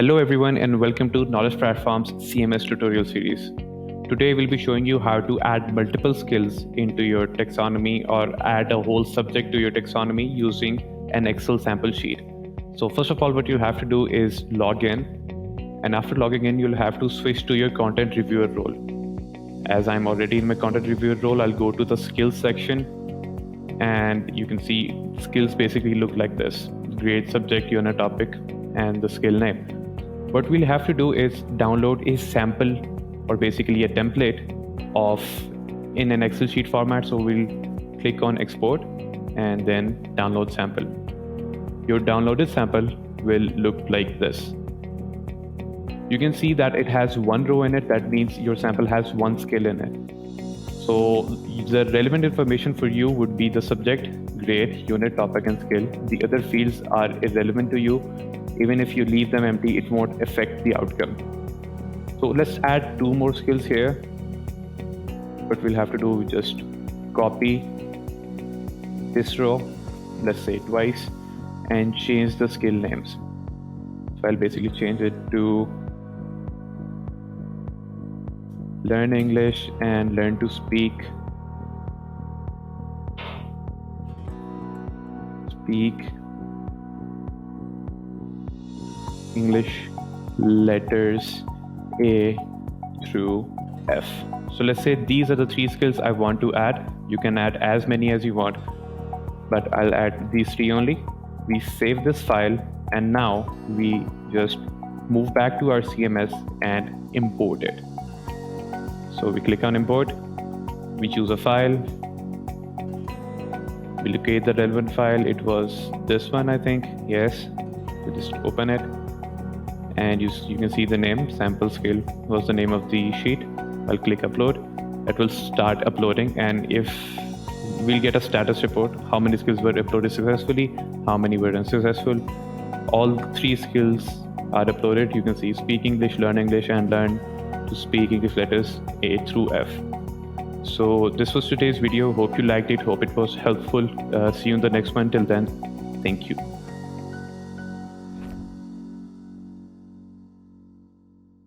Hello everyone and welcome to Knowledge Platform's CMS tutorial series. Today we'll be showing you how to add multiple skills into your taxonomy or add a whole subject to your taxonomy using an Excel sample sheet. So first of all, what you'll have to do is log in, and after logging in you'll have to switch to your content reviewer role. As I'm already in my content reviewer role, I'll go to the skills section and you can see skills basically look like this: grade, subject, unit, topic, and the skill name. What we'll have to do is download a sample or basically a template of in an Excel sheet format. So we'll click on export and then download sample. Your downloaded sample will look like this. You can see that it has one row in it. That means your sample has one skill in it. So the relevant information for you would be the subject, grade, unit, topic, and skill. The other fields are irrelevant to you. Even if you leave them empty, it won't affect the outcome. So let's add two more skills here. What we'll have to do is just copy this row, let's say twice, and change the skill names. So I'll basically change it to learn English and learn to speak English letters A through F. So let's say these are the three skills I want to add. You can add as many as you want, but I'll add these three only. We save this file and now we just move back to our CMS and import it. So we click on import, we choose a file, we locate the relevant file. It was this one, I think. Yes, we just open it and you can see the name sample skill was the name of the sheet. I'll click upload. It will start uploading, and if we'll get a status report, how many skills were uploaded successfully, how many were unsuccessful. All three skills are uploaded. You can see speak English, learn English, and learn to speak English letters A through F. So this was today's video. Hope you liked it. Hope it was helpful. See you in the next one. Till then, thank you.